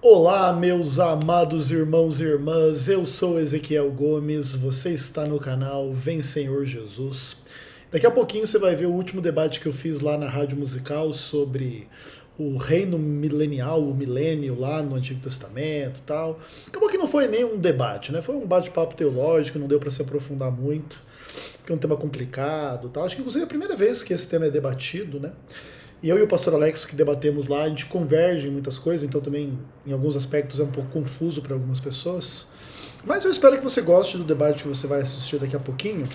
Olá, meus amados irmãos e irmãs, eu sou Ezequiel Gomes, você está no canal Vem Senhor Jesus. Daqui a pouquinho você vai ver o último debate que eu fiz lá na Rádio Musical sobre o reino milenial, o milênio lá no Antigo Testamento e tal. Acabou que não foi nem um debate, né? Foi um bate-papo teológico, não deu para se aprofundar muito, porque é um tema complicado e tal. Acho que inclusive é a primeira vez que esse tema é debatido, né? E eu e o pastor Alex, que debatemos lá, a gente converge em muitas coisas, então também, em alguns aspectos, é um pouco confuso para algumas pessoas. Mas eu espero que você goste do debate que você vai assistir daqui a pouquinho.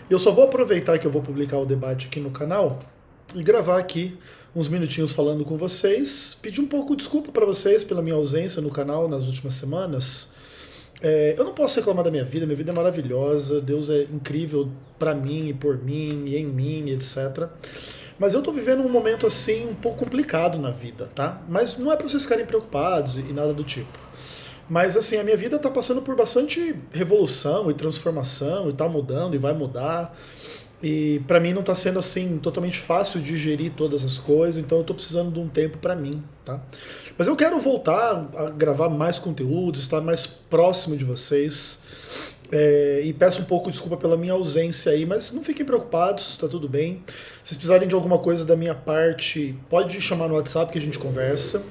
Eu só vou aproveitar que eu vou publicar o debate aqui no canal e gravar aqui uns minutinhos falando com vocês. Pedir um pouco de desculpa para vocês pela minha ausência no canal nas últimas semanas. Eu não posso reclamar da minha vida é maravilhosa, Deus é incrível para mim e por mim e em mim, etc. Mas eu tô vivendo um momento assim um pouco complicado na vida, tá? Mas não é para vocês ficarem preocupados e nada do tipo. Mas assim, a minha vida tá passando por bastante revolução e transformação e tá mudando e vai mudar. E pra mim não tá sendo assim totalmente fácil digerir todas as coisas, então eu tô precisando de um tempo pra mim, tá? Mas eu quero voltar a gravar mais conteúdos, estar mais próximo de vocês. E peço um pouco de desculpa pela minha ausência aí, mas não fiquem preocupados, tá tudo bem. Se vocês precisarem de alguma coisa da minha parte, pode chamar no WhatsApp que a gente conversa.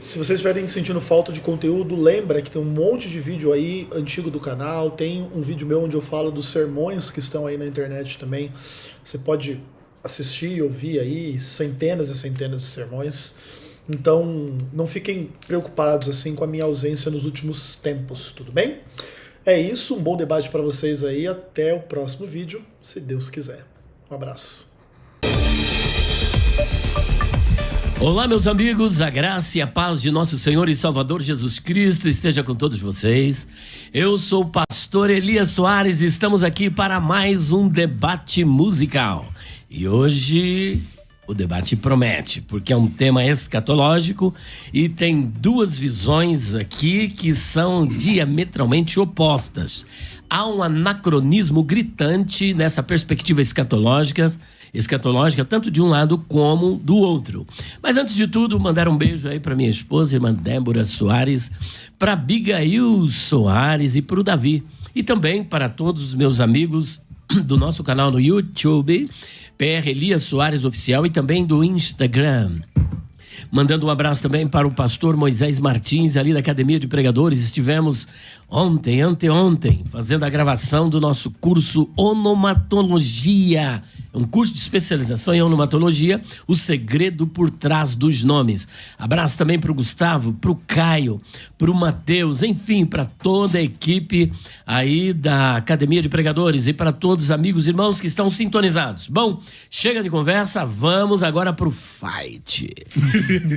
Se vocês estiverem sentindo falta de conteúdo, lembra que tem um monte de vídeo aí antigo do canal. Tem um vídeo meu onde eu falo dos sermões que estão aí na internet também. Você pode assistir e ouvir aí centenas e centenas de sermões. Então não fiquem preocupados assim com a minha ausência nos últimos tempos, tudo bem? É isso, um bom debate para vocês aí. Até o próximo vídeo, se Deus quiser. Um abraço. Olá, meus amigos, a graça e a paz de nosso Senhor e Salvador Jesus Cristo esteja com todos vocês. Eu sou o pastor Elias Soares e estamos aqui para mais um debate musical. E hoje o debate promete, porque é um tema escatológico e tem duas visões aqui que são diametralmente opostas. Há um anacronismo gritante nessa perspectiva escatológica, tanto de um lado como do outro. Mas antes de tudo, mandar um beijo aí para minha esposa, irmã Débora Soares, para Abigail Soares e para o Davi. E também para todos os meus amigos do nosso canal no YouTube, PR Elias Soares Oficial, e também do Instagram. Mandando um abraço também para o pastor Moisés Martins, ali da Academia de Pregadores. Estivemos anteontem, fazendo a gravação do nosso curso Onomatologia, um curso de especialização em onomatologia, o segredo por trás dos nomes. Abraço também para o Gustavo, para o Caio, para o Matheus, enfim, para toda a equipe aí da Academia de Pregadores e para todos os amigos e irmãos que estão sintonizados. Bom, chega de conversa, vamos agora para o fight.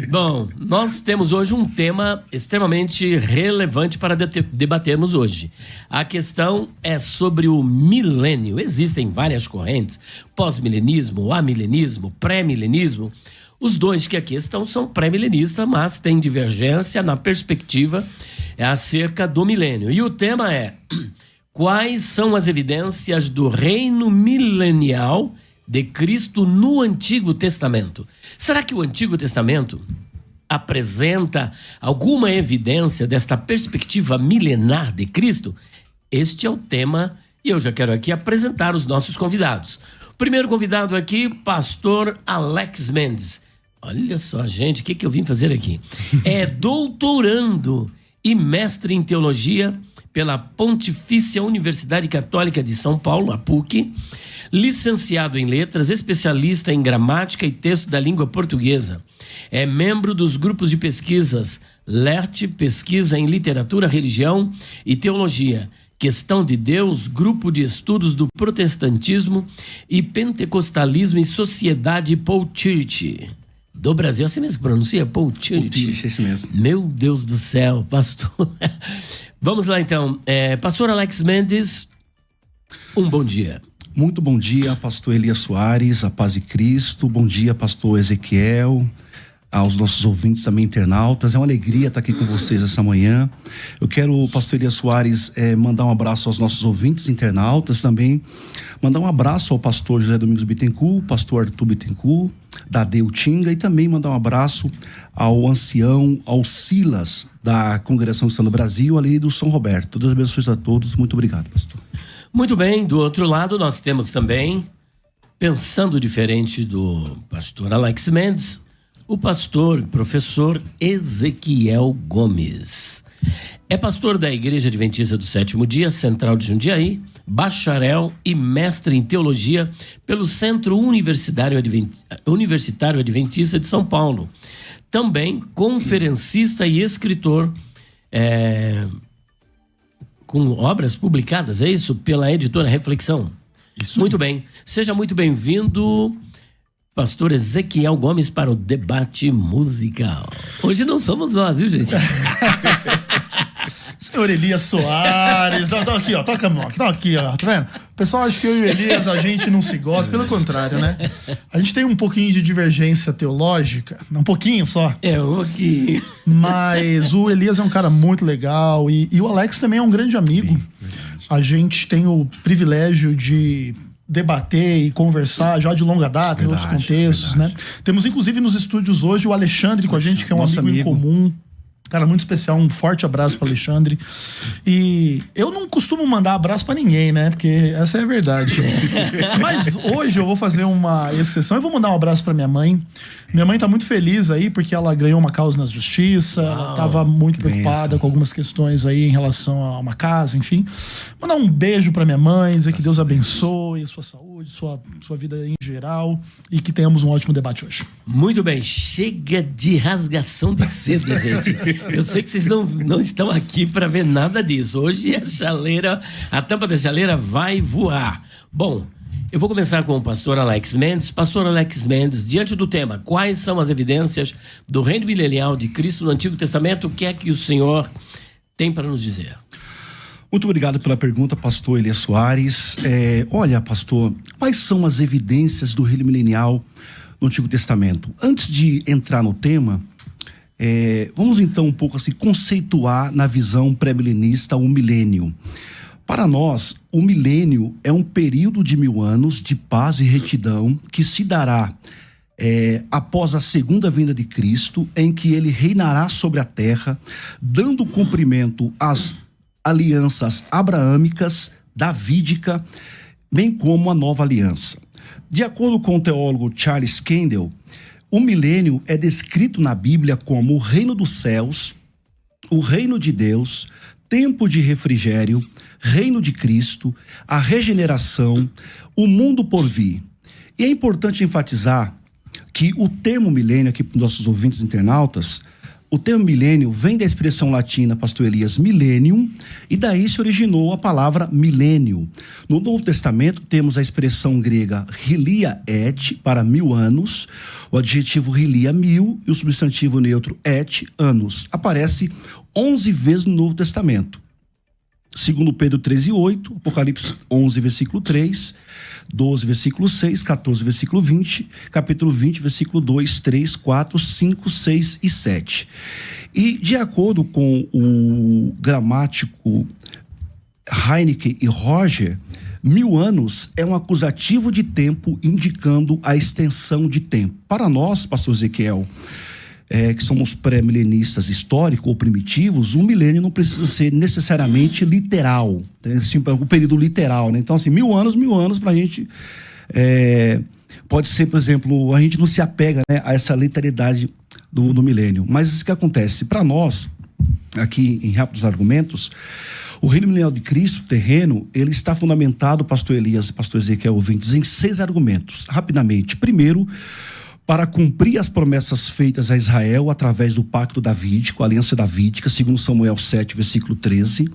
Bom, nós temos hoje um tema extremamente relevante para debatermos hoje. A questão é sobre o milênio. Existem várias correntes, pós-milenismo, amilenismo, pré-milenismo. Os dois que aqui estão são pré-milenistas, mas tem divergência na perspectiva acerca do milênio. E o tema é: quais são as evidências do reino milenial de Cristo no Antigo Testamento? Será que o Antigo Testamento apresenta alguma evidência desta perspectiva milenar de Cristo? Este é o tema e eu já quero aqui apresentar os nossos convidados. O primeiro convidado aqui, pastor Alex Mendes. Olha só, gente, o que eu vim fazer aqui? É doutorando e mestre em teologia pela Pontifícia Universidade Católica de São Paulo, a PUC, licenciado em letras, especialista em gramática e texto da língua portuguesa. É membro dos grupos de pesquisas LERT, Pesquisa em Literatura, Religião e Teologia, Questão de Deus, Grupo de Estudos do Protestantismo e Pentecostalismo e Sociedade Paul Church. Do Brasil, assim mesmo que pronuncia? Paul Church. Paul Church, esse mesmo. Meu Deus do céu, pastor. Vamos lá então. Pastor Alex Mendes, um bom dia. Muito bom dia, pastor Elias Soares, a paz de Cristo. Bom dia, pastor Ezequiel, aos nossos ouvintes também internautas. É uma alegria estar aqui com vocês essa manhã. Eu quero, pastor Elias Soares, mandar um abraço aos nossos ouvintes internautas também. Mandar um abraço ao pastor José Domingos Bittencourt, pastor Arthur Bittencourt, da Deutinga, e também mandar um abraço ao ancião, ao Silas, da Congregação Cristã do Brasil, ali do São Roberto. Deus abençoe a todos. Muito obrigado, pastor. Muito bem, do outro lado nós temos também, pensando diferente do pastor Alex Mendes, o pastor professor Ezequiel Gomes. É pastor da Igreja Adventista do Sétimo Dia, Central de Jundiaí, bacharel e mestre em teologia pelo Centro Universitário Adventista de São Paulo. Também conferencista e escritor, com obras publicadas, é isso? Pela editora Reflexão. Isso. Muito bem. Seja muito bem-vindo, pastor Ezequiel Gomes, para o debate musical. Hoje não somos nós, viu, gente? Senhor Elias Soares, tá aqui, ó, toca a mão, tá aqui, ó, tá vendo? O pessoal acha que eu e o Elias, a gente não se gosta, pelo contrário, né? A gente tem um pouquinho de divergência teológica, um pouquinho só. Um pouquinho. Mas o Elias é um cara muito legal e o Alex também é um grande amigo. A gente tem o privilégio de debater e conversar já de longa data, em outros contextos, né? Temos inclusive nos estúdios hoje o Alexandre com a gente, que é um amigo em comum. Cara muito especial, um forte abraço para Alexandre. E eu não costumo mandar abraço para ninguém, né? Porque essa é a verdade. Mas hoje eu vou fazer uma exceção. Eu vou mandar um abraço para minha mãe. Minha mãe tá muito feliz aí porque ela ganhou uma causa na justiça. Ela tava muito preocupada com algumas questões aí em relação a uma casa, enfim. Mandar um beijo para minha mãe, dizer que Deus abençoe a sua saúde, sua vida em geral, e que tenhamos um ótimo debate hoje. Muito bem, chega de rasgação de seda, gente. Eu sei que vocês não estão aqui para ver nada disso. Hoje a tampa da chaleira vai voar. Bom, eu vou começar com o pastor Alex Mendes. Pastor Alex Mendes, diante do tema, quais são as evidências do reino milenial de Cristo no Antigo Testamento? O que é que o senhor tem para nos dizer? Muito obrigado pela pergunta, pastor Elias Soares. Olha, pastor, quais são as evidências do reino milenial no Antigo Testamento? Antes de entrar no tema, vamos então um pouco assim conceituar na visão pré-milenista o milênio. Para nós, o milênio é um período de 1000 anos de paz e retidão que se dará após a segunda vinda de Cristo, em que ele reinará sobre a terra, dando cumprimento às alianças abraâmicas, davídica, bem como a nova aliança. De acordo com o teólogo Charles Kendall, o milênio é descrito na Bíblia como o reino dos céus, o reino de Deus, tempo de refrigério, reino de Cristo, a regeneração, o mundo por vir. E é importante enfatizar que o termo milênio, aqui para os nossos ouvintes internautas, o termo milênio vem da expressão latina, pastor Elias, millennium, e daí se originou a palavra milênio. No Novo Testamento temos a expressão grega hilia et, para 1000 anos, o adjetivo hilia 1000 e o substantivo neutro et, anos. Aparece 11 vezes no Novo Testamento. Segundo Pedro 13:8, Apocalipse 11, versículo 3, 12, versículo 6, 14, versículo 20, capítulo 20, versículo 2, 3, 4, 5, 6 e 7. E de acordo com o gramático Heineken e Roger, 1000 anos é um acusativo de tempo indicando a extensão de tempo. Para nós, pastor Ezequiel, que somos pré-milenistas históricos ou primitivos, um milênio não precisa ser necessariamente literal, assim, o período literal, né? Então, assim, 1000 anos pra gente pode ser, por exemplo, a gente não se apega, né, a essa literalidade do milênio. Mas isso que acontece, para nós, aqui em Rápidos Argumentos, o reino milenial de Cristo, terreno, ele está fundamentado, pastor Elias, pastor Ezequiel, ouvintes, em 6 argumentos. Rapidamente. Primeiro, para cumprir as promessas feitas a Israel através do pacto davídico, a aliança davídica, segundo Samuel 7, versículo 13,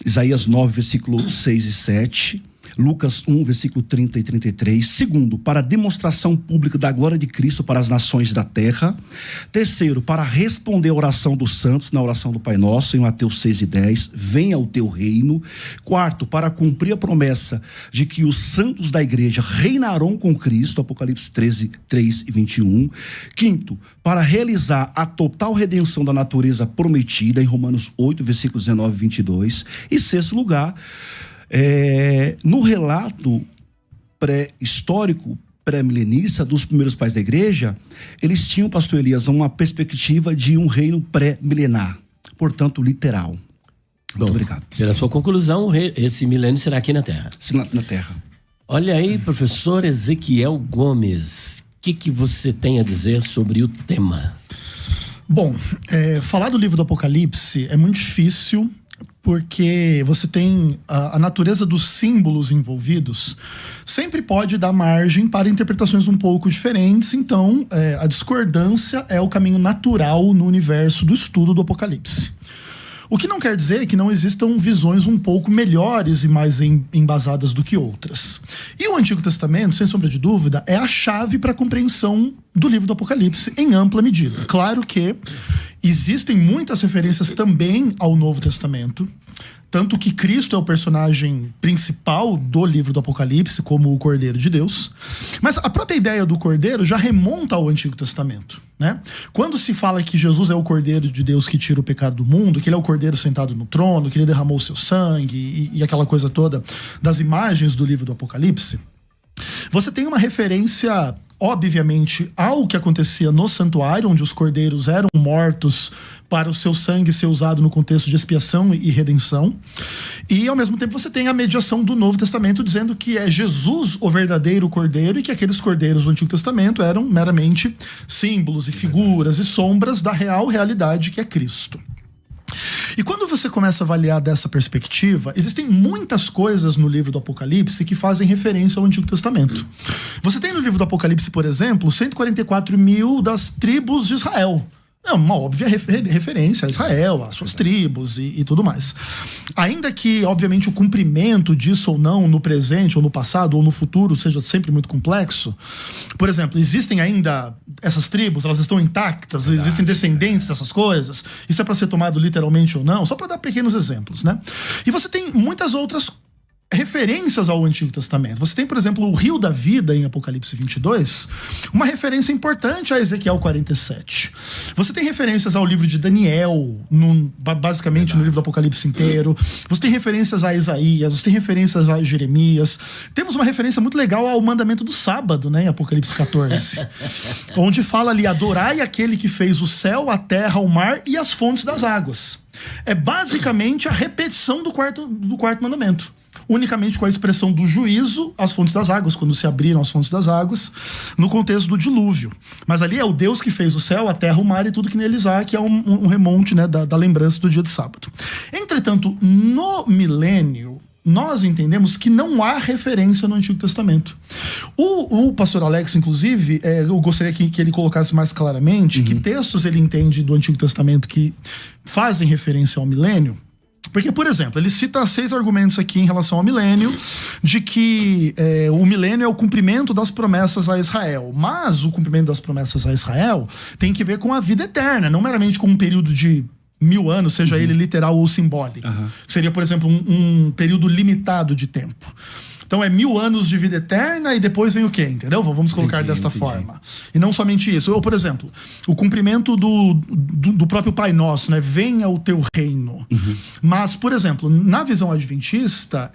Isaías 9, versículo 6 e 7, Lucas 1, versículo 30 e 33. Segundo, para a demonstração pública da glória de Cristo para as nações da terra. Terceiro, para responder a oração dos santos na oração do Pai Nosso, em Mateus 6 e 10. Venha o teu reino. Quarto, para cumprir a promessa de que os santos da igreja reinarão com Cristo, Apocalipse 13, 3 e 21. Quinto, para realizar a total redenção da natureza prometida, em Romanos 8, versículos 19 e 22. E sexto lugar, no relato pré-histórico, pré-milenista dos primeiros pais da igreja, eles tinham, pastor Elias, uma perspectiva de um reino pré-milenar, portanto, literal. Muito obrigado. Pela sua conclusão, esse milênio será aqui na Terra. Na Terra. Olha aí, professor Ezequiel Gomes, o que você tem a dizer sobre o tema? Bom, falar do livro do Apocalipse é muito difícil, porque você tem a natureza dos símbolos envolvidos, sempre pode dar margem para interpretações um pouco diferentes. Então, a discordância é o caminho natural no universo do estudo do Apocalipse. O que não quer dizer que não existam visões um pouco melhores e mais embasadas do que outras. E o Antigo Testamento, sem sombra de dúvida, é a chave para a compreensão do livro do Apocalipse em ampla medida. Claro que existem muitas referências também ao Novo Testamento, tanto que Cristo é o personagem principal do livro do Apocalipse, como o Cordeiro de Deus. Mas a própria ideia do Cordeiro já remonta ao Antigo Testamento, né? Quando se fala que Jesus é o Cordeiro de Deus que tira o pecado do mundo, que ele é o Cordeiro sentado no trono, que ele derramou o seu sangue e aquela coisa toda das imagens do livro do Apocalipse, você tem uma referência, obviamente, ao que acontecia no santuário, onde os cordeiros eram mortos para o seu sangue ser usado no contexto de expiação e redenção. E, ao mesmo tempo, você tem a mediação do Novo Testamento dizendo que é Jesus o verdadeiro cordeiro e que aqueles cordeiros do Antigo Testamento eram meramente símbolos e figuras e sombras da real realidade que é Cristo. E quando você começa a avaliar dessa perspectiva, existem muitas coisas no livro do Apocalipse que fazem referência ao Antigo Testamento. Você tem no livro do Apocalipse, por exemplo, 144 mil das tribos de Israel. É uma óbvia referência a Israel, às suas tribos e tudo mais. Ainda que, obviamente, o cumprimento disso ou não no presente, ou no passado, ou no futuro seja sempre muito complexo. Por exemplo, existem ainda essas tribos, elas estão intactas, existem descendentes dessas coisas. Isso é para ser tomado literalmente ou não? Só para dar pequenos exemplos, né? E você tem muitas outras referências ao Antigo Testamento. Você tem, por exemplo, o Rio da Vida em Apocalipse 22, uma referência importante a Ezequiel 47. Você tem referências ao livro de Daniel, basicamente no livro do Apocalipse inteiro. Você tem referências a Isaías, você tem referências a Jeremias. Temos uma referência muito legal ao mandamento do sábado, né, em Apocalipse 14, onde fala ali: adorai aquele que fez o céu, a terra, o mar e as fontes das águas. É basicamente a repetição do quarto mandamento, unicamente com a expressão do juízo, as fontes das águas, quando se abriram as fontes das águas, no contexto do dilúvio. Mas ali é o Deus que fez o céu, a terra, o mar e tudo que neles há, que é um remonte, né, da lembrança do dia de sábado. Entretanto, no milênio, nós entendemos que não há referência no Antigo Testamento. O pastor Alex, inclusive, eu gostaria que ele colocasse mais claramente que textos ele entende do Antigo Testamento que fazem referência ao milênio. Porque, por exemplo, ele cita 6 argumentos aqui em relação ao milênio, de que o milênio é o cumprimento das promessas a Israel. Mas o cumprimento das promessas a Israel tem que ver com a vida eterna, não meramente com um período de 1000 anos, seja ele literal ou simbólico. Seria, por exemplo, um período limitado de tempo. Então é 1000 anos de vida eterna e depois vem o quê, entendeu? Vamos colocar desta forma. E não somente isso. Ou, por exemplo, o cumprimento do próprio Pai Nosso, né? Venha o teu reino. Mas, por exemplo, na visão adventista,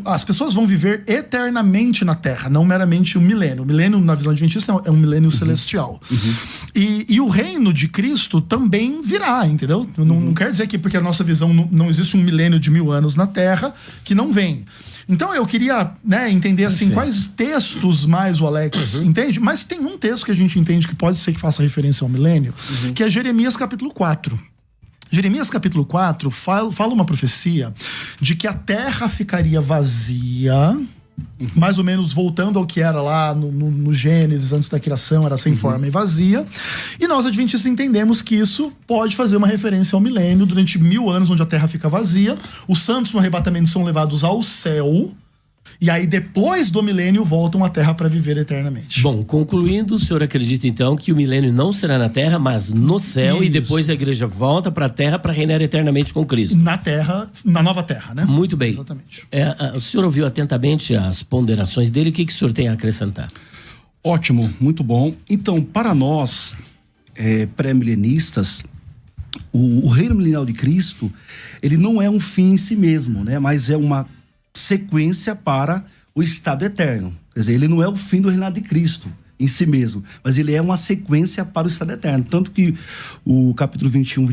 as pessoas vão viver eternamente na Terra, não meramente um milênio. O milênio, na visão adventista, é um milênio celestial. E o reino de Cristo também virá, entendeu? Não quer dizer que porque a nossa visão não existe um milênio de 1000 anos na Terra, que não vem. Então eu queria, né, entender assim, quais textos mais o Alex entende, mas tem um texto que a gente entende que pode ser que faça referência ao milênio, que é Jeremias capítulo 4. Jeremias capítulo 4 fala uma profecia de que a terra ficaria vazia mais ou menos voltando ao que era lá no Gênesis, antes da criação, era sem forma e vazia. E nós, adventistas, entendemos que isso pode fazer uma referência ao milênio, durante 1000 anos, onde a terra fica vazia. Os santos no arrebatamento são levados ao céu. E aí, depois do milênio, voltam à terra para viver eternamente. Bom, concluindo, o senhor acredita então que o milênio não será na terra, mas no céu, e depois a igreja volta para a terra para reinar eternamente com Cristo? Na terra, na nova terra, né? Muito bem. Exatamente. O senhor ouviu atentamente as ponderações dele, o que o senhor tem a acrescentar? Ótimo, muito bom. Então, para nós, pré-milenistas, o reino milenial de Cristo, ele não é um fim em si mesmo, né? Mas é uma sequência para o estado eterno. Quer dizer, ele não é o fim do reinado de Cristo em si mesmo, mas ele é uma sequência para o estado eterno. Tanto que o capítulo 21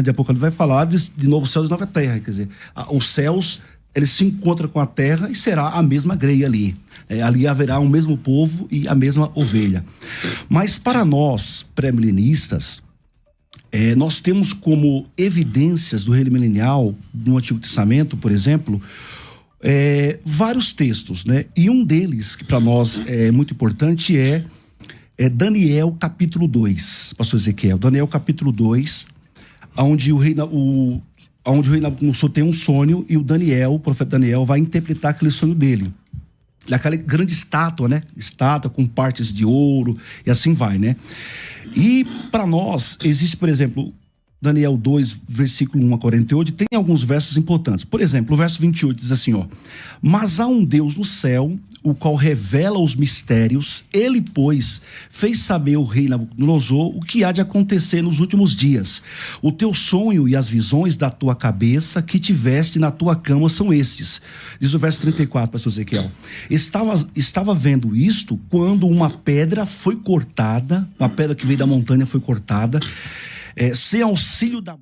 de Apocalipse vai falar de novo céus e nova terra. Quer dizer, os céus, eles se encontram com a terra e será a mesma grei ali. Ali haverá o mesmo povo e a mesma ovelha. Mas para nós, pré-milenistas, nós temos como evidências do reino milenial, no Antigo Testamento, por exemplo, vários textos, né? E um deles, que para nós é muito importante, é Daniel capítulo 2, pastor Ezequiel. Daniel capítulo 2, onde o rei Nabucodonosor tem um sonho e o profeta Daniel, vai interpretar aquele sonho dele. Aquela grande estátua, né? Estátua com partes de ouro e assim vai, né? E para nós, existe, por exemplo, Daniel 2, versículo 1 a 48, tem alguns versos importantes. Por exemplo, o verso 28 diz assim, ó: mas há um Deus no céu, o qual revela os mistérios, ele, pois, fez saber ao rei Nabucodonosor o que há de acontecer nos últimos dias. O teu sonho e as visões da tua cabeça que tiveste na tua cama são estes. Diz o verso 34, pastor Ezequiel. Estava vendo isto quando uma pedra foi cortada, uma pedra que veio da montanha foi cortada, sem auxílio da mão,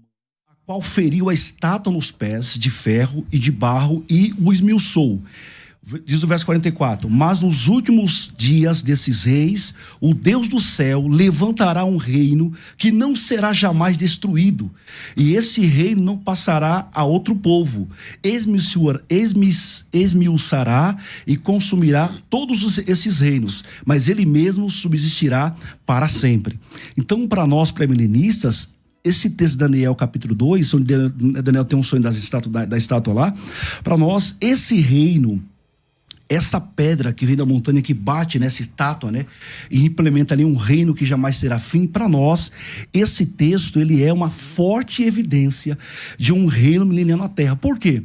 a qual feriu a estátua nos pés de ferro e de barro e o esmiuçou. Diz o verso 44, mas nos últimos dias desses reis, o Deus do céu levantará um reino que não será jamais destruído, e esse reino não passará a outro povo, esmiuçará e consumirá todos esses reinos, mas ele mesmo subsistirá para sempre. Então, para nós pré-milenistas, esse texto de Daniel capítulo 2, onde Daniel tem um sonho da estátua lá, para nós esse reino, essa pedra que vem da montanha, que bate nessa estátua, né, e implementa ali um reino que jamais terá fim, para nós, esse texto, ele é uma forte evidência de um reino milenial na terra. Por quê?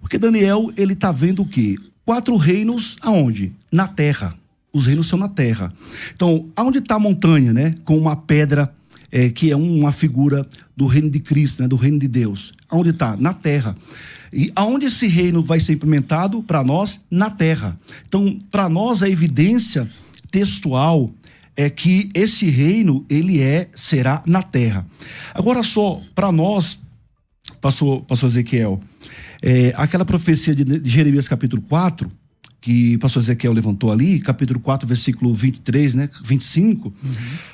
Porque Daniel, ele está vendo o quê? 4 reinos aonde? Na terra. Os reinos são na terra. Então, aonde está a montanha, né, com uma pedra que é uma figura do reino de Cristo, né, do reino de Deus? Aonde está? Na terra. E aonde esse reino vai ser implementado? Para nós, na terra. Então, para nós, a evidência textual é que esse reino, ele será na terra. Agora só, para nós, pastor Ezequiel, aquela profecia de Jeremias capítulo 4, que o pastor Ezequiel levantou ali, capítulo 4, versículo 23, né, 25,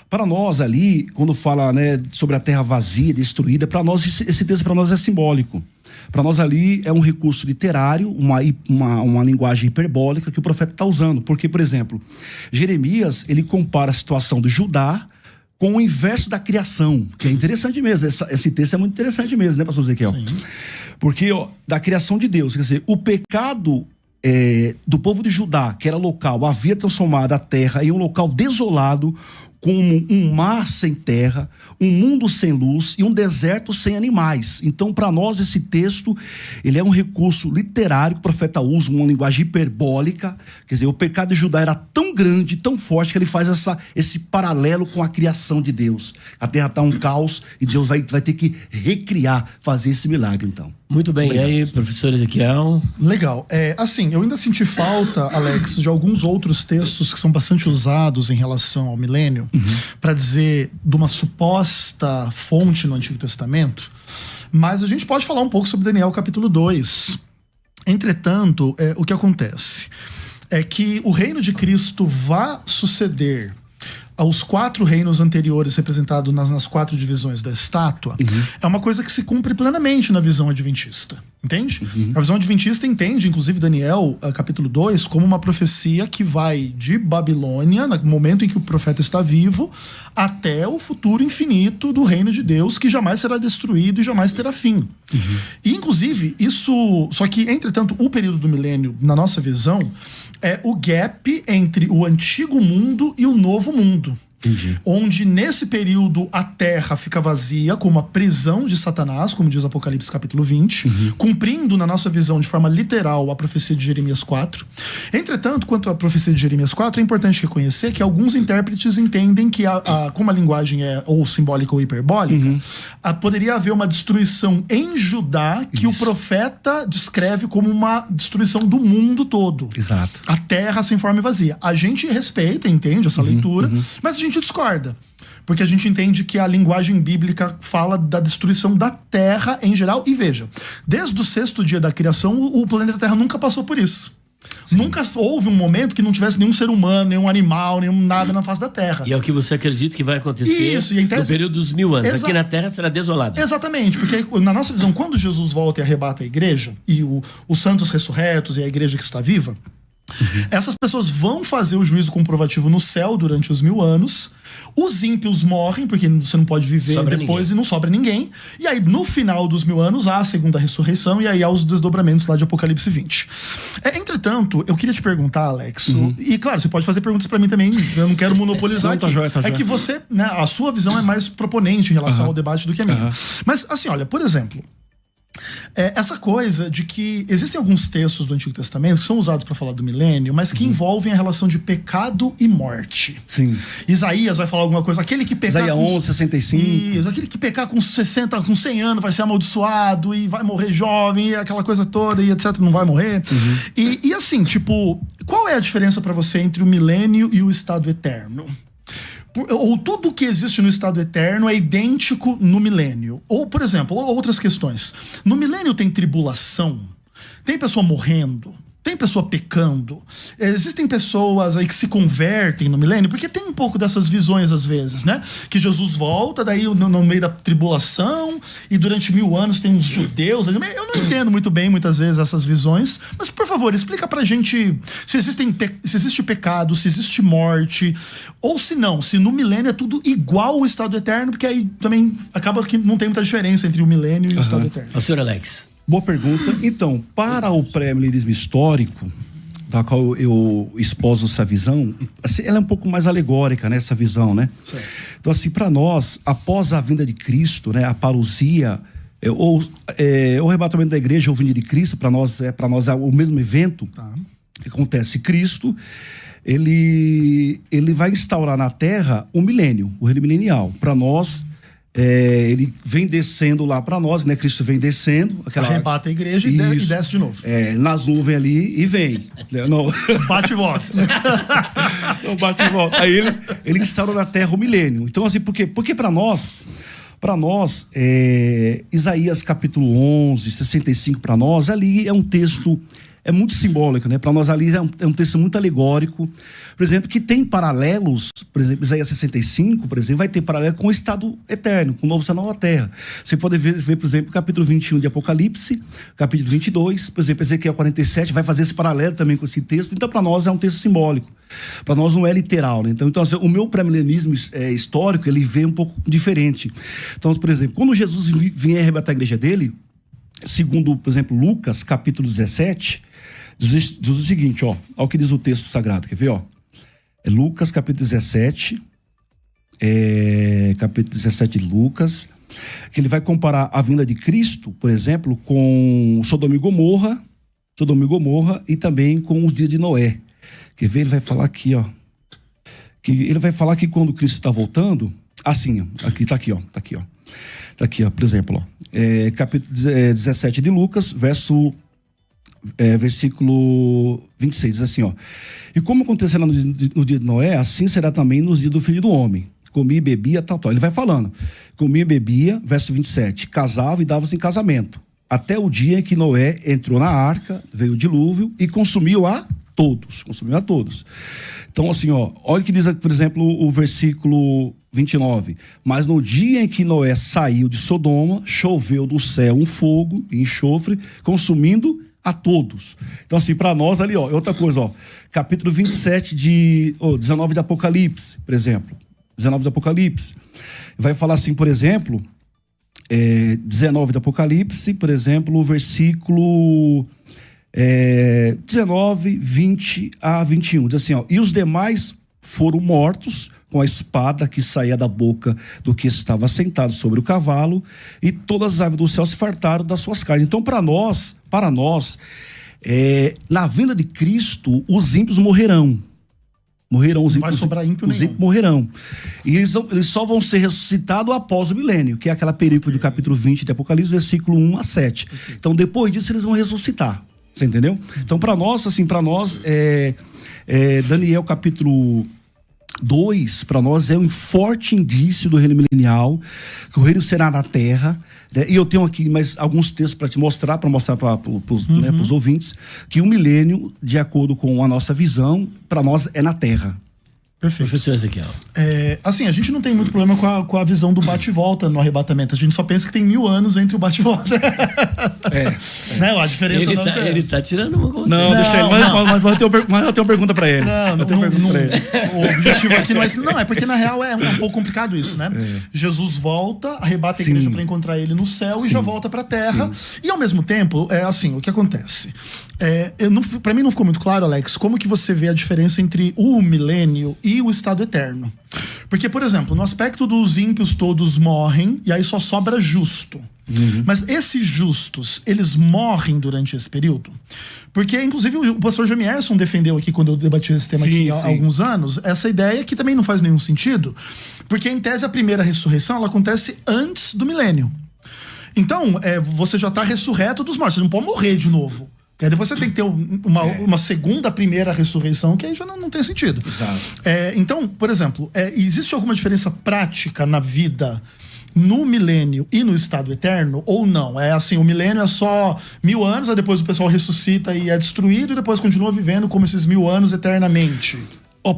para nós ali, quando fala, né, sobre a terra vazia, destruída, para nós, esse texto para nós é simbólico. Para nós ali é um recurso literário, uma linguagem hiperbólica que o profeta está usando. Porque, por exemplo, Jeremias, ele compara a situação de Judá com o inverso da criação, que é interessante mesmo. Esse texto é muito interessante mesmo, né, pastor Ezequiel? Sim. Porque, da criação de Deus, quer dizer, o pecado do povo de Judá, que era local, havia transformado a terra em um local desolado, como um mar sem terra, um mundo sem luz e um deserto sem animais. Então, para nós, esse texto, ele é um recurso literário que o profeta usa, uma linguagem hiperbólica. Quer dizer, o pecado de Judá era tão grande, tão forte, que ele faz esse paralelo com a criação de Deus. A terra está um caos e Deus vai ter que recriar, fazer esse milagre, então. Muito bem, obrigado. E aí, professor Ezequiel? Legal. Assim, eu ainda senti falta, Alex, de alguns outros textos que são bastante usados em relação ao milênio, para dizer de uma suposta fonte no Antigo Testamento, mas a gente pode falar um pouco sobre Daniel capítulo 2. Entretanto, o que acontece é que o reino de Cristo vai suceder aos 4 reinos anteriores representados nas 4 divisões da estátua, é uma coisa que se cumpre plenamente na visão adventista. Entende? A visão adventista entende, inclusive Daniel, capítulo 2, como uma profecia que vai de Babilônia, no momento em que o profeta está vivo, até o futuro infinito do reino de Deus, que jamais será destruído e jamais terá fim. E, inclusive, isso... Só que, entretanto, o período do milênio, na nossa visão, é o gap entre o antigo mundo e o novo mundo. Entendi. Onde nesse período a terra fica vazia, como a prisão de Satanás, como diz Apocalipse capítulo 20, cumprindo na nossa visão de forma literal a profecia de Jeremias 4. Entretanto, quanto à profecia de Jeremias 4, é importante reconhecer que alguns intérpretes entendem que como a linguagem é ou simbólica ou hiperbólica, poderia haver uma destruição em Judá que o profeta descreve como uma destruição do mundo todo. Exato. A terra sem forma e vazia. A gente respeita, entende essa leitura, mas a gente discorda. Porque a gente entende que a linguagem bíblica fala da destruição da Terra em geral. E veja, desde o 6º dia da criação, o planeta Terra nunca passou por isso. Sim. Nunca houve um momento que não tivesse nenhum ser humano, nenhum animal, nenhum nada na face da Terra. E é o que você acredita que vai acontecer no período dos 1000 anos. Aqui na Terra será desolada. Exatamente, porque na nossa visão, quando Jesus volta e arrebata a igreja, e os santos ressurretos e a igreja que está viva, essas pessoas vão fazer o juízo comprovativo no céu durante os 1000 anos. Os ímpios morrem, porque você não pode viver depois e não sobra ninguém. E aí, no final dos 1000 anos, há a segunda ressurreição, e aí há os desdobramentos lá de Apocalipse 20. Entretanto, eu queria te perguntar, Alex, e claro, você pode fazer perguntas pra mim também, eu não quero monopolizar aqui. É que você, né, a sua visão é mais proponente em relação ao debate do que a minha. Mas, assim, olha, por exemplo, essa coisa de que existem alguns textos do Antigo Testamento que são usados para falar do milênio, mas que envolvem a relação de pecado e morte. Sim. Isaías vai falar alguma coisa, aquele que pecar Isaías 11:65. Isso, aquele que pecar com 60, com 100 anos vai ser amaldiçoado e vai morrer jovem, e aquela coisa toda, e etc, não vai morrer. E assim, tipo, qual é a diferença para você entre o milênio e o estado eterno? Ou tudo que existe no estado eterno é idêntico no milênio. Ou, por exemplo, outras questões. No milênio tem tribulação, tem pessoa morrendo, tem pessoa pecando, existem pessoas aí que se convertem no milênio, porque tem um pouco dessas visões às vezes, né? Que Jesus volta, daí no meio da tribulação, e durante 1000 anos tem uns judeus. Eu não entendo muito bem, muitas vezes, essas visões, mas, por favor, explica pra gente se existe pecado, se existe morte, ou se não, se no milênio é tudo igual ao estado eterno, porque aí também acaba que não tem muita diferença entre o milênio e o estado eterno. O senhor Alex. Boa pergunta. Então, para o pré-milenismo histórico, da qual eu esposo essa visão, assim, ela é um pouco mais alegórica, né, essa visão, né? Certo. Então, assim, para nós, após a vinda de Cristo, né, a parousia, o arrebatamento da igreja ou vinda de Cristo, para nós é o mesmo evento que acontece. Cristo, ele vai instaurar na Terra o milênio, o reino milenial. Para nós, ele vem descendo lá para nós, né? Cristo vem descendo. Arrebata a igreja e desce de novo. Nas nuvens ali e vem. Não. Bate e volta. Não, bate e volta. Aí ele instaura na Terra o milênio. Então, assim, por quê? Porque para nós, Isaías capítulo 11, 65 para nós, ali é um texto... É muito simbólico, né? Para nós ali é um texto muito alegórico, por exemplo, que tem paralelos. Por exemplo, Isaías 65, por exemplo, vai ter paralelo com o estado eterno, com o novo céu e nova terra. Você pode ver, por exemplo, o capítulo 21 de Apocalipse, capítulo 22, por exemplo, Ezequiel 47, vai fazer esse paralelo também com esse texto. Então, para nós é um texto simbólico. Para nós não é literal, né? Então assim, o meu pré-milenismo histórico, ele vem um pouco diferente. Então, por exemplo, quando Jesus vinha arrebatar a igreja dele, segundo, por exemplo, Lucas, capítulo 17, diz o seguinte, olha o que diz o texto sagrado, quer ver, ó? É Lucas, capítulo 17, capítulo 17 de Lucas, que ele vai comparar a vinda de Cristo, por exemplo, com Sodoma e Gomorra e também com os dias de Noé. Quer ver? Ele vai falar aqui, ó, ele vai falar que quando Cristo está voltando, assim, ó, tá aqui, ó, por exemplo, ó, capítulo 17 de Lucas, versículo 26, diz assim, ó: e como acontecerá no dia de Noé, assim será também nos dias do Filho do Homem. Comia e bebia, tal. Ele vai falando. Comia e bebia, verso 27, casava e dava-se em casamento, até o dia em que Noé entrou na arca, veio o dilúvio e consumiu a todos. Então, assim, ó, olha o que diz, por exemplo, o versículo 29. Mas no dia em que Noé saiu de Sodoma, choveu do céu um fogo e enxofre, consumindo a todos. Então, assim, para nós ali, ó, outra coisa, ó, capítulo 27 19 de Apocalipse, por exemplo. 19 de Apocalipse. Vai falar assim, por exemplo, 19 de Apocalipse, por exemplo, o versículo 19, 20 a 21. Diz assim, ó, e os demais foram mortos com a espada que saía da boca do que estava sentado sobre o cavalo, e todas as aves do céu se fartaram das suas carnes. Então, para nós, na vinda de Cristo, os ímpios morrerão. Morrerão os ímpios. Não vai sobrar ímpio nenhum. Os ímpios morrerão. E eles só vão ser ressuscitados após o milênio, que é aquela perícope do capítulo 20 de Apocalipse, versículo 1 a 7. Então, depois disso, eles vão ressuscitar. Você entendeu? Então, para nós, Daniel capítulo 2, para nós, é um forte indício do reino milenial, que o reino será na terra, né? E eu tenho aqui mais alguns textos para te mostrar, para os ouvintes, que o milênio, de acordo com a nossa visão, para nós é na terra. Perfeito. Professor Ezequiel. Assim, a gente não tem muito problema com a visão do bate e volta no arrebatamento. A gente só pensa que tem 1000 anos entre o bate e volta. Né? A diferença Ele tá tirando uma coisa. Não, deixa ele. Mas eu tenho uma pergunta para ele. O objetivo aqui não é... Não, é porque na real é um pouco complicado isso, né? Jesus volta, arrebata a igreja para encontrar ele no céu e já volta para a terra. E ao mesmo tempo, o que acontece? Para mim não ficou muito claro, Alex, como que você vê a diferença entre o milênio e o estado eterno. Porque, por exemplo, no aspecto dos ímpios todos morrem e aí só sobra justo. Mas esses justos, eles morrem durante esse período? Porque, inclusive, o pastor Jamierson defendeu aqui, quando eu debati esse tema há alguns anos, essa ideia que também não faz nenhum sentido, porque, em tese, a primeira ressurreição ela acontece antes do milênio. Então, você já está ressurreto dos mortos, você não pode morrer de novo. Aí depois você tem que ter uma segunda, primeira ressurreição, que aí já não tem sentido. Exato. Então, por exemplo, existe alguma diferença prática na vida no milênio e no estado eterno, ou não? O milênio é só 1000 anos, aí depois o pessoal ressuscita e é destruído, e depois continua vivendo como esses 1000 anos eternamente.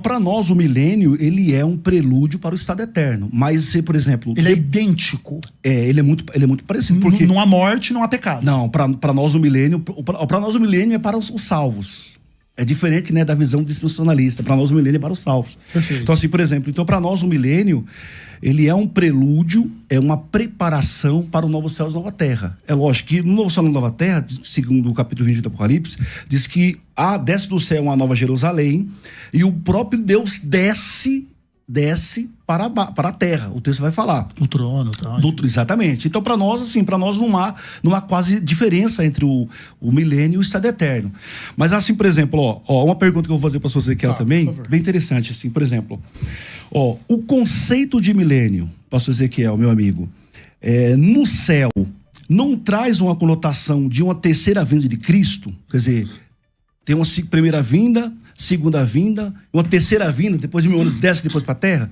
Para nós, o milênio, ele é um prelúdio para o estado eterno. Mas, por exemplo... Ele é idêntico. Ele é muito parecido. Porque... Não há morte, não há pecado. Não, para nós o milênio é para os salvos. É diferente, né, da visão dispensacionalista. Para nós o milênio é para os salvos. Perfeito. Então, assim, por exemplo, para nós o milênio, ele é um prelúdio, é uma preparação para o novo céu e nova terra. É lógico que no novo céu e nova terra, segundo o capítulo 20 do Apocalipse, diz que desce do céu uma nova Jerusalém e o próprio Deus desce para a terra. O texto vai falar. O trono. Exatamente. Então, para nós, não há quase diferença entre o milênio e o estado eterno. Mas, assim, por exemplo, uma pergunta que eu vou fazer para você Ezequiel também, bem interessante, assim, por exemplo, o conceito de milênio, pastor Ezequiel, meu amigo, no céu, não traz uma conotação de uma terceira vinda de Cristo? Quer dizer, tem uma primeira vinda, segunda vinda, uma terceira vinda, depois de 1000 anos, desce depois para a terra.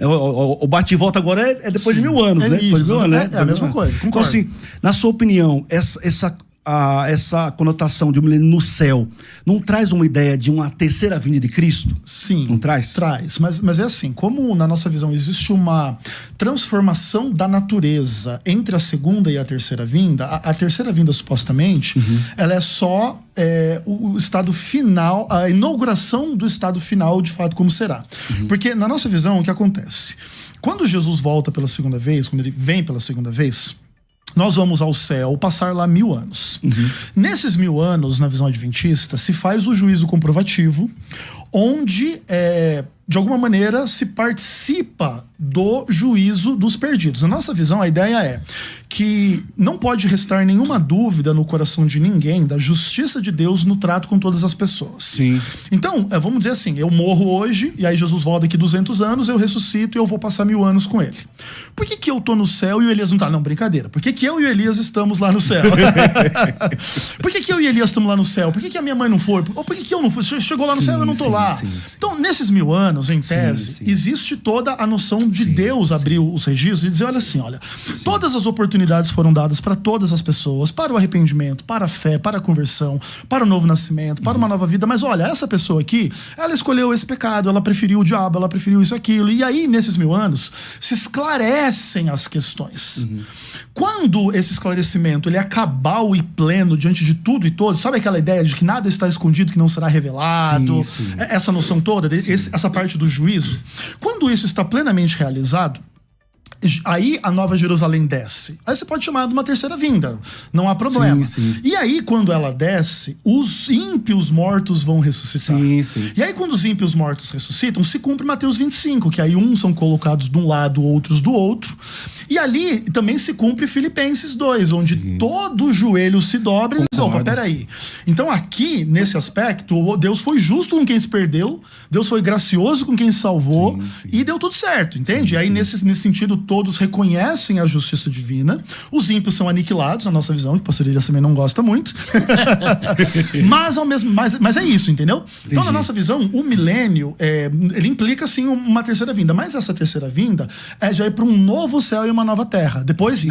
O bate e volta agora é depois de 1000 anos, né? Isso, é a mesma coisa, concordo. Então, assim, na sua opinião, essa conotação de um milênio no céu não traz uma ideia de uma terceira vinda de Cristo? Sim. Não traz? Traz. Mas é assim, como na nossa visão existe uma transformação da natureza entre a segunda e a terceira vinda, a terceira vinda, supostamente, ela é só o estado final, a inauguração do estado final, de fato, como será. Porque, na nossa visão, o que acontece? Quando Jesus volta pela segunda vez, quando ele vem pela segunda vez, nós vamos ao céu passar lá 1000 anos. Nesses 1000 anos, na visão adventista, se faz o juízo comprovativo, onde, de alguma maneira, se participa do juízo dos perdidos. Na nossa visão, a ideia é que não pode restar nenhuma dúvida no coração de ninguém da justiça de Deus no trato com todas as pessoas. Sim. Então, vamos dizer assim, eu morro hoje, e aí Jesus volta daqui 200 anos, eu ressuscito e eu vou passar 1000 anos com ele. Por que eu tô no céu e o Elias não tá? Não, brincadeira. Por que eu e o Elias estamos lá no céu? Por que eu e o Elias estamos lá no céu? Por que a minha mãe não foi? Ou por que eu não fui? Chegou lá no céu e eu não tô lá. Sim. Então, nesses 1000 anos, em tese, existe toda a noção de Deus abrir os registros e dizer, olha, todas as oportunidades oportunidades foram dadas para todas as pessoas, para o arrependimento, para a fé, para a conversão, para o novo nascimento, para uma nova vida. Mas olha, essa pessoa aqui, ela escolheu esse pecado, ela preferiu o diabo, ela preferiu isso, aquilo. E aí, nesses 1000 anos, se esclarecem as questões. Quando esse esclarecimento ele é cabal e pleno diante de tudo e todos, sabe aquela ideia de que nada está escondido, que não será revelado? Sim. Essa noção toda, essa parte do juízo. Quando isso está plenamente realizado, aí a Nova Jerusalém desce. Aí você pode chamar de uma terceira vinda, não há problema. Sim. E aí, quando ela desce, os ímpios mortos vão ressuscitar. Sim. E aí, quando os ímpios mortos ressuscitam, se cumpre Mateus 25, que aí uns são colocados de um lado, outros do outro. E ali também se cumpre Filipenses 2, onde todo joelho se dobra e diz, opa, peraí. Então aqui, nesse aspecto, Deus foi justo com quem se perdeu, Deus foi gracioso com quem se salvou, e deu tudo certo, entende? E aí, nesse sentido, todos reconhecem a justiça divina, os ímpios são aniquilados, na nossa visão, que o pastor Elias também não gosta muito. mas é isso, entendeu? Então, na nossa visão, o milênio, ele implica, sim, uma terceira vinda. Mas essa terceira vinda já é para um novo céu e uma nova terra. Depois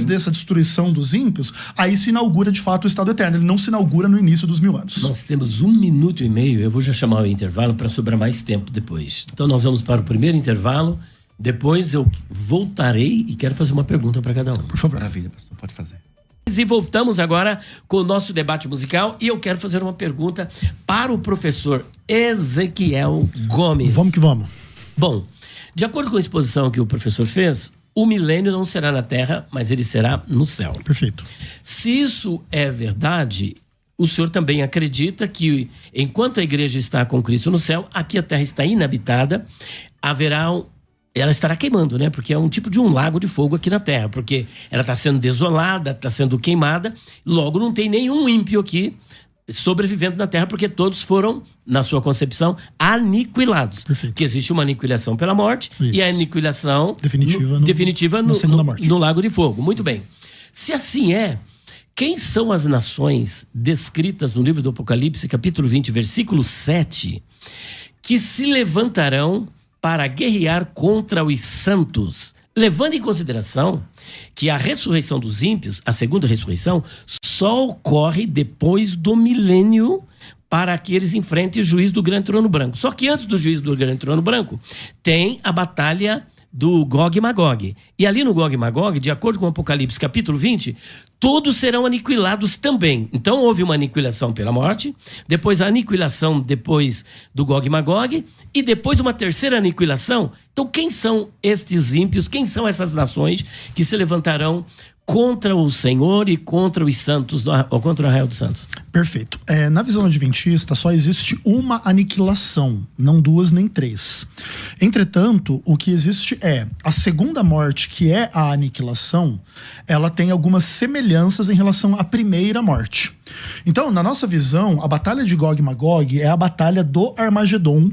dessa destruição dos ímpios, aí se inaugura, de fato, o estado eterno. Ele não se inaugura no início dos 1000 anos. Nós temos 1 minuto e meio. Eu vou já chamar o intervalo para sobrar mais tempo depois. Então, nós vamos para o primeiro intervalo. Depois eu voltarei e quero fazer uma pergunta para cada um. Por favor. Maravilha, pastor, pode fazer. E voltamos agora com o nosso debate musical e eu quero fazer uma pergunta para o professor Ezequiel Gomes. Vamos que vamos. Bom, de acordo com a exposição que o professor fez, o milênio não será na Terra, mas ele será no céu. Perfeito. Se isso é verdade, o senhor também acredita que enquanto a igreja está com Cristo no céu, aqui a Terra está inabitada, ela estará queimando, né? Porque é um tipo de um lago de fogo aqui na Terra, porque ela está sendo desolada, está sendo queimada, logo não tem nenhum ímpio aqui sobrevivendo na Terra, porque todos foram, na sua concepção, aniquilados. Perfeito. Porque existe uma aniquilação pela morte e a aniquilação definitiva na segunda morte. No lago de fogo. Muito bem. Se assim é, quem são as nações descritas no livro do Apocalipse, capítulo 20, versículo 7, que se levantarão para guerrear contra os santos, levando em consideração que a ressurreição dos ímpios, a segunda ressurreição, só ocorre depois do milênio para que eles enfrentem o juízo do grande trono branco. Só que antes do juízo do grande trono branco, tem a batalha do Gog e Magog. E ali no Gog e Magog, de acordo com o Apocalipse capítulo 20, todos serão aniquilados também. Então houve uma aniquilação pela morte, depois a aniquilação depois do Gog e Magog, e depois uma terceira aniquilação. Então quem são estes ímpios, quem são essas nações que se levantarão contra o Senhor e contra os santos, ou contra o arraial dos santos? Perfeito. Na visão adventista, só existe uma aniquilação, não duas nem três. Entretanto, o que existe é a segunda morte, que é a aniquilação, ela tem algumas semelhanças em relação à primeira morte. Então, na nossa visão, a batalha de Gog e Magog é a batalha do Armagedon,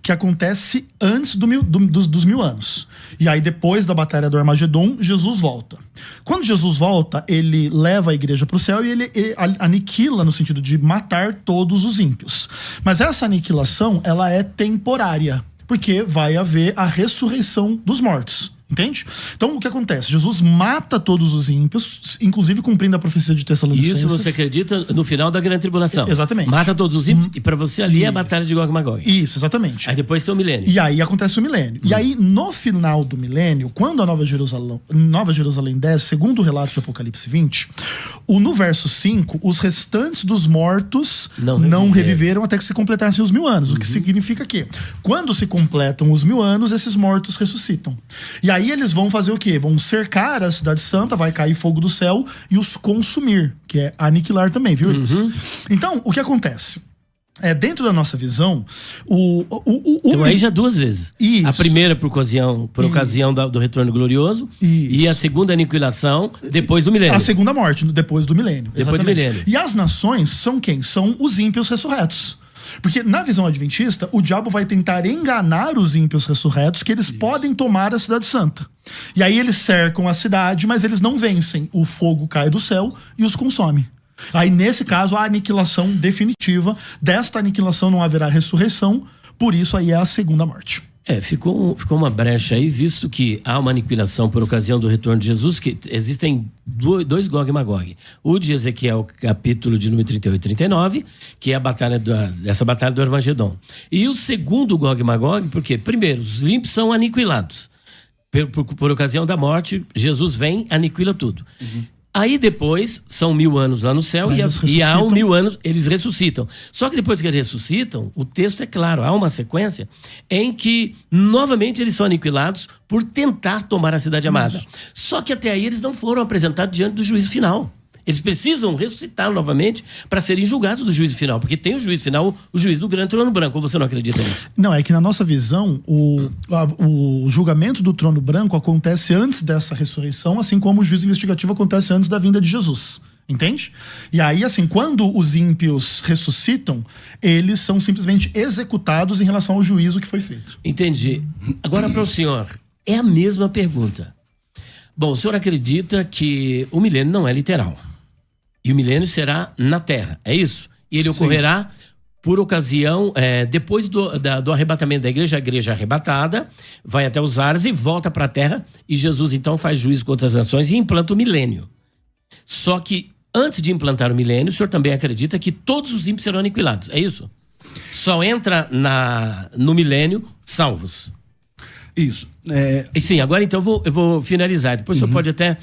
que acontece antes dos 1000 anos. E aí, depois da batalha do Armagedon, Jesus volta. Quando Jesus volta, ele leva a igreja para o céu e ele aniquila no sentido de matar todos os ímpios. Mas essa aniquilação, ela é temporária, porque vai haver a ressurreição dos mortos. Entende? Então, o que acontece? Jesus mata todos os ímpios, inclusive cumprindo a profecia de Tessalonicenses. Isso você acredita no final da grande tribulação. Exatamente. Mata todos os ímpios, e para você ali é a batalha de Gog e Magog. Isso, exatamente. Aí depois tem o milênio. E aí acontece o milênio. E aí, no final do milênio, quando a Nova Jerusalém desce, segundo o relato de Apocalipse 20, no verso 5, os restantes dos mortos não reviveram até que se completassem os 1000 anos. O que significa que, quando se completam os 1000 anos, esses mortos ressuscitam. E aí eles vão fazer o quê? Vão cercar a cidade santa, vai cair fogo do céu e os consumir, que é aniquilar também, viu? Então, o que acontece? Dentro da nossa visão, então aí já 2 vezes. Isso. A primeira por ocasião do retorno glorioso. Isso. E a segunda aniquilação depois do milênio. A segunda morte, depois do milênio. Depois do milênio. E as nações são quem? São os ímpios ressurretos. Porque na visão adventista, o diabo vai tentar enganar os ímpios ressurretos que eles podem tomar a cidade santa. E aí eles cercam a cidade, mas eles não vencem. O fogo cai do céu e os consome. Aí nesse caso, a aniquilação definitiva. Desta aniquilação não haverá ressurreição, por isso aí é a segunda morte. Ficou uma brecha aí, visto que há uma aniquilação por ocasião do retorno de Jesus, que existem dois Gog e Magog. O de Ezequiel, capítulo de número 38 e 39, que é essa batalha do Armagedon. E o segundo Gog e Magog, porque, primeiro, os ímpios são aniquilados. Por ocasião da morte, Jesus vem, aniquila tudo. Aí depois, são 1000 anos lá no céu e há 1000 anos eles ressuscitam. Só que depois que eles ressuscitam, o texto é claro, há uma sequência em que novamente eles são aniquilados por tentar tomar a cidade amada. Só que até aí eles não foram apresentados diante do juízo final. Eles precisam ressuscitar novamente para serem julgados do juízo final, porque tem o juízo final, o juízo do grande trono branco. Ou você não acredita nisso? Não, é que na nossa visão, o julgamento do trono branco acontece antes dessa ressurreição, assim como o juízo investigativo acontece antes da vinda de Jesus. Entende? E aí, assim, quando os ímpios ressuscitam, eles são simplesmente executados em relação ao juízo que foi feito. Entendi. Agora, para o senhor, é a mesma pergunta. Bom, o senhor acredita que o milênio não é literal. E o milênio será na Terra, é isso? E ele ocorrerá por ocasião, depois do arrebatamento da igreja, a igreja arrebatada, vai até os ares e volta para a Terra, e Jesus então faz juízo com outras nações e implanta o milênio. Só que antes de implantar o milênio, o senhor também acredita que todos os ímpios serão aniquilados, é isso? Só entra no milênio salvos. Isso. Sim, agora então eu vou finalizar. Depois o senhor pode até...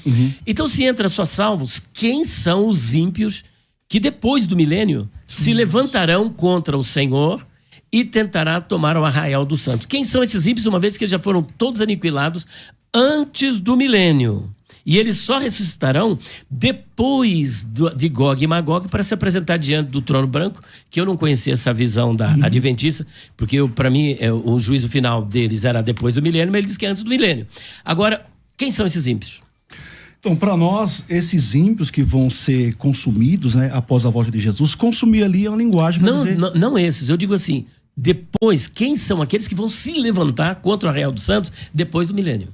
Então, se entra só salvos, quem são os ímpios que depois do milênio se levantarão contra o Senhor e tentará tomar o arraial dos santos? Quem são esses ímpios, uma vez que eles já foram todos aniquilados antes do milênio? E eles só ressuscitarão depois de Gog e Magog para se apresentar diante do trono branco, que eu não conhecia essa visão da adventista, porque para mim o juízo final deles era depois do milênio, mas ele diz que é antes do milênio. Agora, quem são esses ímpios? Então, para nós, esses ímpios que vão ser consumidos, né, após a volta de Jesus, consumir ali é uma linguagem para dizer... Não esses, eu digo assim, depois, quem são aqueles que vão se levantar contra o arraial dos santos depois do milênio?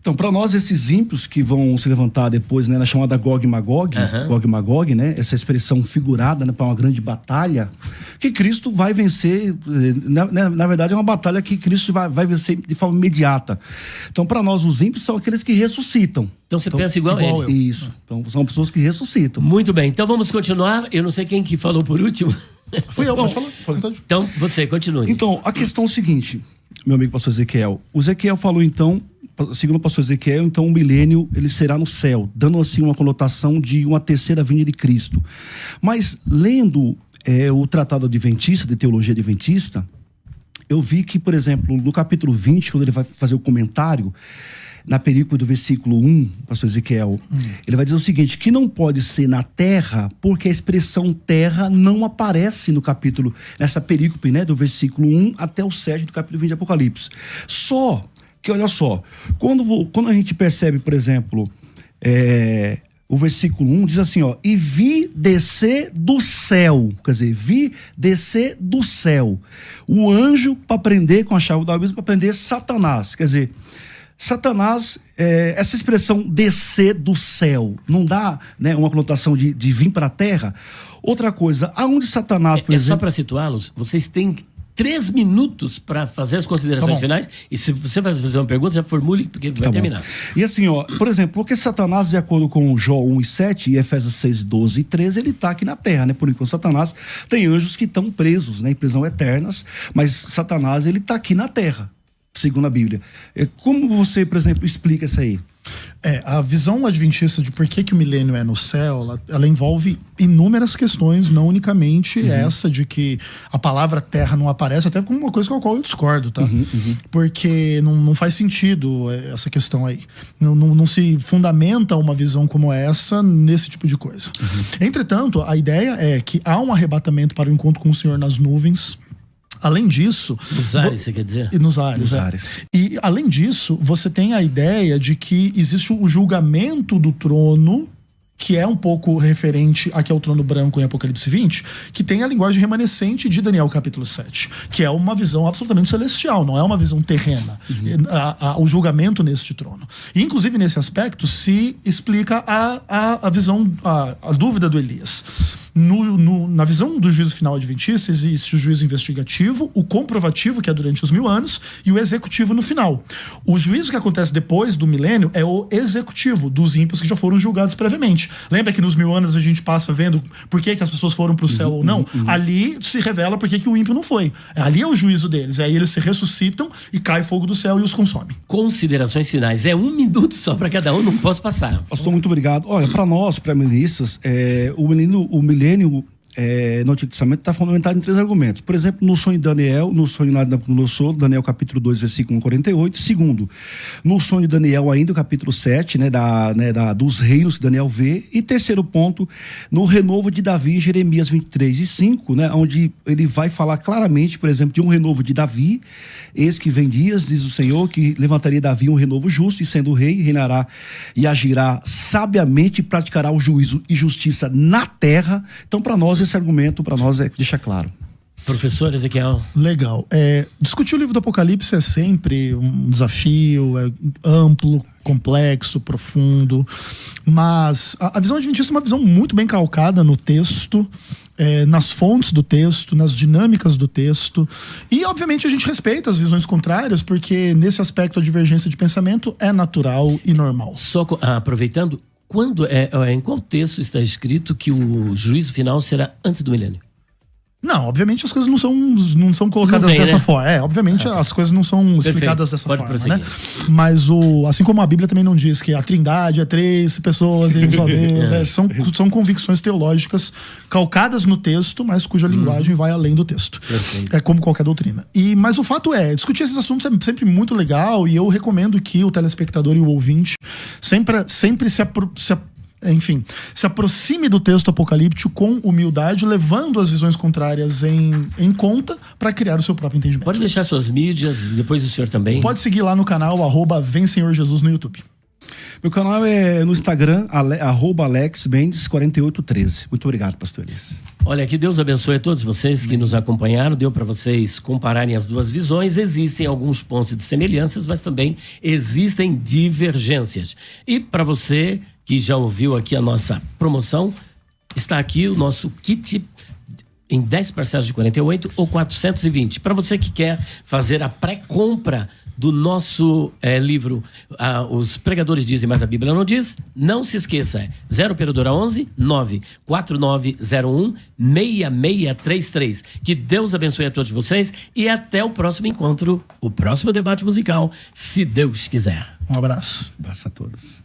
Então, para nós, esses ímpios que vão se levantar depois, né, na chamada Gog e Magog, Gog e Magog, né, essa expressão figurada, né, para uma grande batalha, que Cristo vai vencer, na verdade é uma batalha que Cristo vai vencer de forma imediata. Então, para nós, os ímpios são aqueles que ressuscitam. Então você pensa igual a ele? Isso, então são pessoas que ressuscitam. Muito bem, então vamos continuar. Eu não sei quem que falou por último. Fui eu, pode falar. Então, você, continue. Então, a questão é o seguinte, meu amigo pastor Ezequiel. O Ezequiel falou, então, segundo o pastor Ezequiel, então o milênio ele será no céu, dando assim uma conotação de uma terceira vinda de Cristo. Mas lendo o Tratado Adventista, de Teologia Adventista, eu vi que, por exemplo, no capítulo 20, quando ele vai fazer o comentário, na perícope do versículo 1, pastor Ezequiel, ele vai dizer o seguinte, que não pode ser na terra, porque a expressão terra não aparece no capítulo, nessa perícope, né, do versículo 1 até o 7 do capítulo 20 de Apocalipse. Só que, olha só, quando a gente percebe, por exemplo, o versículo 1 diz assim, ó, e vi descer do céu, quer dizer, vi descer do céu, o anjo para prender, com a chave do abismo, para prender Satanás, quer dizer, Satanás, essa expressão descer do céu, não dá, né, uma conotação de vir para a terra? Outra coisa, aonde Satanás, por exemplo... Só para situá-los, vocês têm 3 minutos para fazer as considerações finais, e se você vai fazer uma pergunta, já formule, porque vai terminar. E assim, ó, por exemplo, porque Satanás, de acordo com Jó 1 e 7 e Efésios 6, 12 e 13, ele está aqui na terra, né? Por enquanto, Satanás tem anjos que estão presos, né, em prisão eternas, mas Satanás, ele está aqui na terra, segundo a Bíblia. Como você, por exemplo, explica isso aí? A visão adventista de por que o milênio é no céu, ela envolve inúmeras questões, não unicamente essa de que a palavra terra não aparece, até como uma coisa com a qual eu discordo, tá? Porque não faz sentido essa questão aí. Não se fundamenta uma visão como essa nesse tipo de coisa. Entretanto, a ideia é que há um arrebatamento para o encontro com o Senhor nas nuvens. Além disso... Nos ares, você quer dizer? Nos ares. E, além disso, você tem a ideia de que existe o julgamento do trono, que é um pouco referente aqui ao trono branco em Apocalipse 20, que tem a linguagem remanescente de Daniel capítulo 7, que é uma visão absolutamente celestial, não é uma visão terrena. O julgamento neste trono. E, inclusive, nesse aspecto, se explica a visão, a dúvida do Elias. Na visão do juízo final adventista, existe o juízo investigativo, o comprovativo, que é durante os 1000 anos, e o executivo no final. O juízo que acontece depois do milênio é o executivo, dos ímpios que já foram julgados previamente. Lembra que nos 1000 anos a gente passa vendo por que as pessoas foram para o céu ou não? Ali se revela por que o ímpio não foi. Ali é o juízo deles. Aí eles se ressuscitam e cai fogo do céu e os consome. Considerações finais. É 1 minuto só para cada um, não posso passar. Pastor, muito obrigado. Olha, para nós, pré-milenistas, o milênio no Antigo Testamento está fundamentado em 3 argumentos. Por exemplo, no sonho de Daniel, Daniel capítulo 2, versículo 48. Segundo, no sonho de Daniel ainda, o capítulo 7, dos reinos que Daniel vê. E terceiro ponto, no renovo de Davi, Jeremias 23 e 5, onde ele vai falar claramente, por exemplo, de um renovo de Davi. Eis que vem dias, diz o Senhor, que levantaria Davi um renovo justo, e sendo rei, reinará e agirá sabiamente e praticará o juízo e justiça na terra. Então, para nós, esse argumento, deixa claro. Professor Ezequiel. Legal. Discutir o livro do Apocalipse é sempre um desafio, é amplo, complexo, profundo, mas a visão adventista é uma visão muito bem calcada no texto, nas fontes do texto, nas dinâmicas do texto, e obviamente a gente respeita as visões contrárias, porque nesse aspecto a divergência de pensamento é natural e normal. Só aproveitando, em qual texto está escrito que o juízo final será antes do milênio? Não, obviamente as coisas não são colocadas dessa forma. Obviamente as coisas não são explicadas dessa forma, né? Mas assim como a Bíblia também não diz que a Trindade é 3 pessoas e um só Deus, são convicções teológicas calcadas no texto, mas cuja linguagem vai além do texto. Perfeito. É como qualquer doutrina. Mas o fato é, discutir esses assuntos é sempre muito legal, e eu recomendo que o telespectador e o ouvinte sempre se aproxime do texto apocalíptico com humildade, levando as visões contrárias em conta para criar o seu próprio entendimento. Pode deixar suas mídias, depois o senhor também. Pode seguir lá no canal @VemSenhorJesus no YouTube. Meu canal é no Instagram, @AlexBendes4813. Muito obrigado, pastor Elias. Olha, que Deus abençoe a todos vocês que nos acompanharam. Deu para vocês compararem as duas visões. Existem alguns pontos de semelhanças, mas também existem divergências. E para você que já ouviu aqui a nossa promoção, está aqui o nosso kit em 10 parcelas de 48 ou 420. Para você que quer fazer a pré-compra do nosso livro, Os Pregadores Dizem, mas a Bíblia não diz, não se esqueça, 0 operadora 11 94901 6633. Que Deus abençoe a todos vocês e até o próximo encontro, o próximo debate musical, se Deus quiser. Um abraço. Um abraço a todos.